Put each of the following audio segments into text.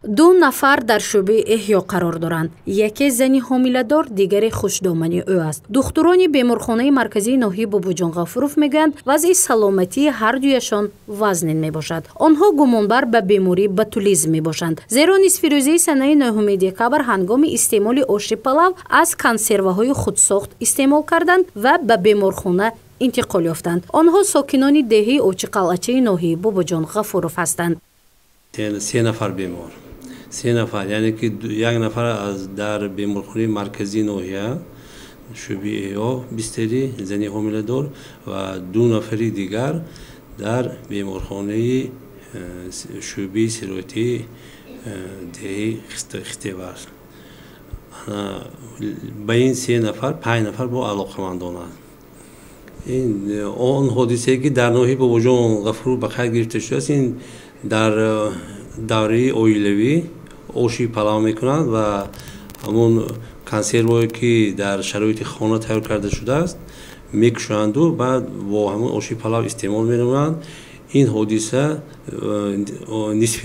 دو نفر در شعبه احیا قرار دارند. یکی زنی حامله‌دار، دیگری خوشدامنی او است. دکتران بیمارخانه مرکزی ناحیه باباجان غفوروف میگویند وضع سلامتی هر دویشان وزنین میباشد. آنها گمانبر به بیماری بوتولیزم میباشند. زیرا نصف روزه سنه 9 دکبر هنگام استعمال آش پلو از کنسروهای خودساخت استعمال کردند و به بیمارخانه انتقال یافتند. آنها ساکنان دهه اوچ قلعه ناحیه باباجان غفوروف هستند. 3 نفر بیمار. 3 نفر یعنی که یک نفر از در بیمارخانه مرکزی ناحیه شعبه احیا بستری زنی حامله‌دار و 2 نفری دیگر در بیمارخانه شعبه سرایتی دهی ختیور. با این 3 نفر 5 نفر با علاقمندان است. این آن حادثه که در ناحیه باباجان غفوروف به خیر گرفته شده است، این در دوره اویلوی آشی پلو میکنند و همون کنسروهایی که در شرایط خانه تیار کرده شده است میکشند و بعد با همون آشی پلو استعمال می‌نمایند. این حادثه نصف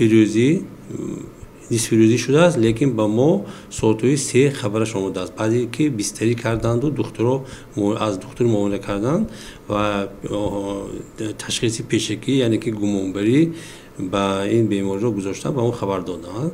روزی شده است، لیکن با ما ساعت 3 خبرش آمده است. بعدی که بستری کردند و از دکتر معاینه کردند و تشخیص پیشگی یعنی که گمانبری با این بیماری را گذاشتن به اون خبر دادند.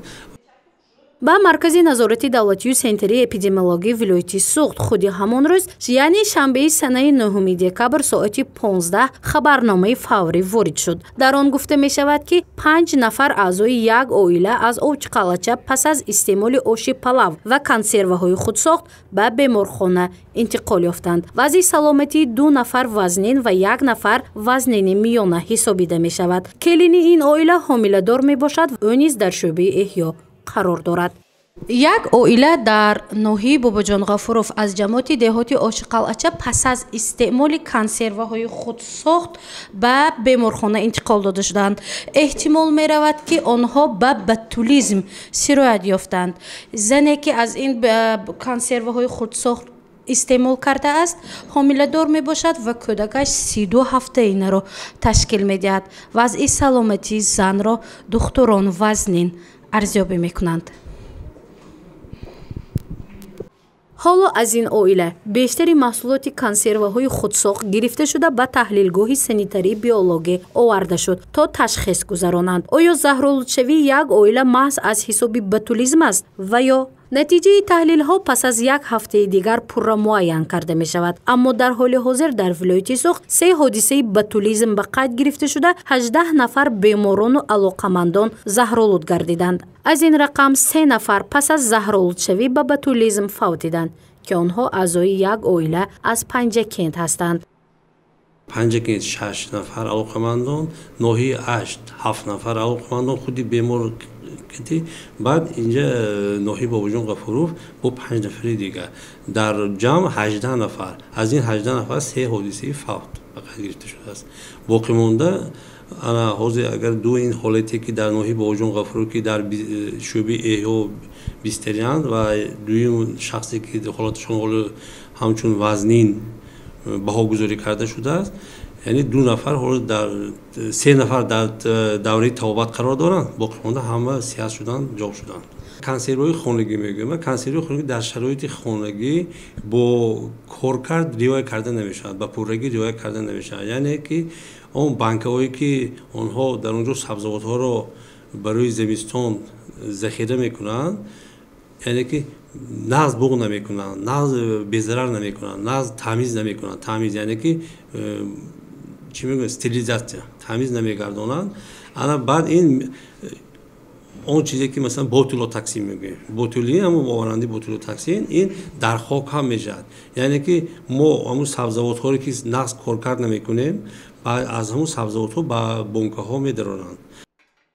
با مرکز نظارتی دولتی و سنتری اپیدمیولوژی ولایتی سوخت خودی همان روز یعنی شنبه سنه 9 دکبر ساعت 15 خبرنامه فوری وارد شد. در آن گفته می شود که 5 نفر اعضای یک عائله از اوچ قلعه پس از استعمال آش پلو و کنسروهای خودساخت به بیمارخانه انتقال یافتند. وضع سلامتی 2 نفر وزنین و 1 نفر وزنین میانه حسابیده می شود. کلین این عائله حامله‌دار می باشد و او نیز در شعبه احیا قرار دارد. یک عائله در ناحیه باباجان غفوروف از جماعت دهاتی آش قلعه پس از استعمال کنسروهای خودساخت به بیمارخانه انتقال داده شدند. احتمال می رود که آنها به بوتولیزم سرایت یافتند. زنی که از این کنسروهای خودساخت استعمال کرده است حامله‌دار می باشد و کودکش 32 هفته این را تشکیل می دهد. وضع سلامتی زن را دکتران وزنین ارزیابی میکنند. حالا از این عائله بیشتری محصولات کنسروهای خودساخت گرفته شده به تحلیلگاه سانیتری بیولوژی آورده شد تا تشخیص گذرانند. آیا زهرآلودشوی یک عائله محض از حساب بوتولیزم است و یا نتیجه تحلیل ها پس از 1 هفته دیگر پورا معین کرده می شود. اما در حال حاضر در ولایت سوخت 3 حادثه بوتولیزم به قید گرفته شده 18 نفر بیماران و علاقمندان زهرآلود گردیدند. از این رقم 3 نفر پس از زهرآلودشوی به بوتولیزم فوتیدند که آنها اعضای یک عائله از پنجکند هستند. پنجکند 6 نفر علاقمندان، ناحیه 7 نفر علاقمندان خودی بیمار. بعد اینجا ناحیه باباجان غفوروف با 5 نفر دیگه در جمع 18 نفر. از این 18 نفر 3 حادثه فوت به قید گرفته شده است. باقی مونده انا حاضر اگر 2 این حالتی که در ناحیه باباجان غفوروف که در شعبه احیا بستریاند و دویم شخصی که حالتشون همچون وزنین بهاگذاری کرده شده است، یعنی 2 نفر حالا در 3 نفر در دوره توبت قرار دارند، باقی مانده همه سیاه شدن، جا شدن. کنسروهای خانگی میگم، کنسروهای خانگی در شرایط خانگی با کارکرد رعایت کرده نمیشود، با پررگی رعایت کرده نمیشود. یعنی که اون بانک‌هایی که آنها در اونجا سبزیجات را برای زمستان ذخیره میکنند، یعنی که ناز بوق نمیکنند، ناز بی‌ضرر نمیکنند، ناز تمیز نمیکنند. تمیز یعنی که چی میگن استریلیزاسیون، تمیز نمیگردانند. انا بعد این اون چیزی که مثلا بوتولو تقسیم میگه، بوتولی هم آورنده بوتولو تقسیم این در خاک هم میشد. یعنی که ما همون سبزیجات ها رو که نقص کارکرد نمیکنیم بعد از همون سبزیجات ها به بانک ها میدرانند.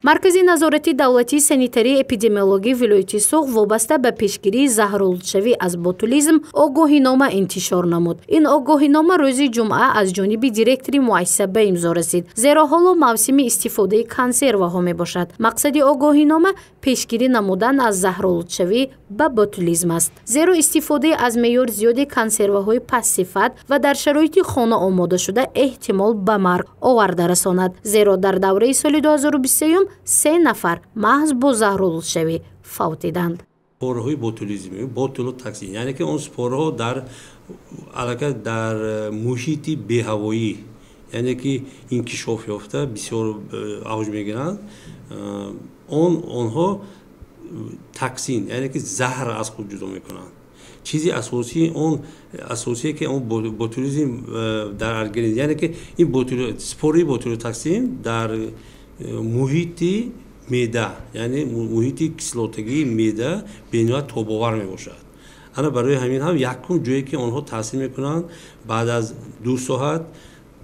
مرکز نظارتی دولتی سانیتری اپیدمیولوژی ولایتی سوخت وابسته به پیشگیری زهرآلودشوی از بوتولیزم آگاهینامه انتشار نمود. این آگاهینامه روز جمعه از جانب دیرکتور مؤسسه به امضا رسید، زیرا حالا موسم استفاده کنسروها می باشد. مقصد آگاهینامه پیشگیری نمودن از زهرآلودشوی ба ботулизм аст. зеро истифодаи аз меъёр зиёди консерваҳои пастсифат ва дар шароити хона омодашуда эҳтимол ба марг оварда расонад. зеро дар давраи соли 2023 3 нафар маҳз бо заҳролудшавӣ фавтиданд. спораҳои ботулизми ботулотоксин яъне ки он спораҳо дар муҳити беҳавоӣ яъне ки инкишоф ёфта бисёр авҷ мегиранд. онҳо токсин яъне ки заҳр аз худ ҷудо мекунанд. чизи асосие ки он ботулизм дар организм яъне ки ин спораи ботулотоксин дар муҳити меъда яъне муҳити кислотагии меъда бениҳоят тобовар мебошад. ана барои ҳамин ҳам якум ҷое ки онҳо таъсир мекунанд баъд аз 2 соат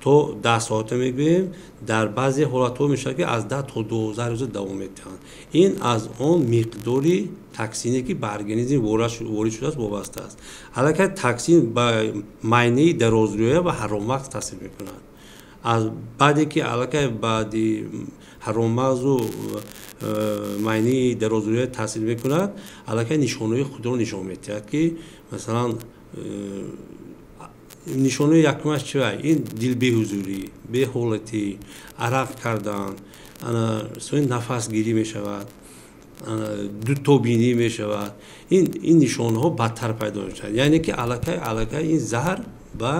то 10 соата мегӯем. дар баъзе ҳолатҳо мешавад ки аз 10 то 12 рӯза давом медиҳанд. ин аз он миқдори токсине ки ба организм ворид шудааст вобаста аст. аллакай токсин ба майнаи дарозрӯя ва ҳаромағз таъсир мекунад. аз баъде ки аллакай баъди ҳаромағзу майнаи дарозрӯя таъсир мекунад, аллакай нишонаҳои худро нишон медиҳад ки масалан нишонаи якумаш чиа? Ин дилбеҳузурӣ, беҳолатӣ, арақ кардан, нафасгирӣ мешавад, дутобинӣ мешавад. ин нишонаҳо бадтар пайдо мешавад. яъне ки аллакай ин заҳр ба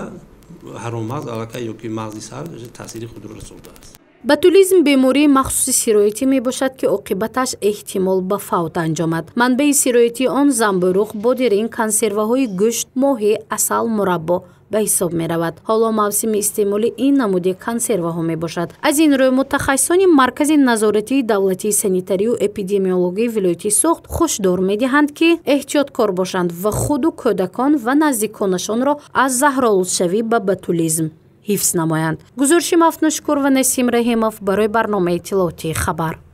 ҳаромағз аллакай ёки мағзи сар таъсири худро расонидааст. ботулизм бемории махсуси сироятӣ мебошад ки оқибаташ эҳтимол ба фавт анҷомад. манбаи сироятии он замбӯруғ, бодирин, консерваҳои гӯшт, моҳӣ, асал, мураббо ба ҳисоб меравад. ҳоло мавсими истеъмоли ин намуди консерваҳо мебошад. аз ин рӯ мутахассисони маркази назоратии давлатии санитарию эпидемиологии вилояти Суғд хушдор медиҳанд ки эҳтиёткор бошанд ва худу кӯдакон ва наздиконашонро аз заҳролудшавӣ ба ботулизм ҳифз намоянд. гузориши Мафнушкур ва Насим Раҳимов барои барномаи иттилоотии хабар.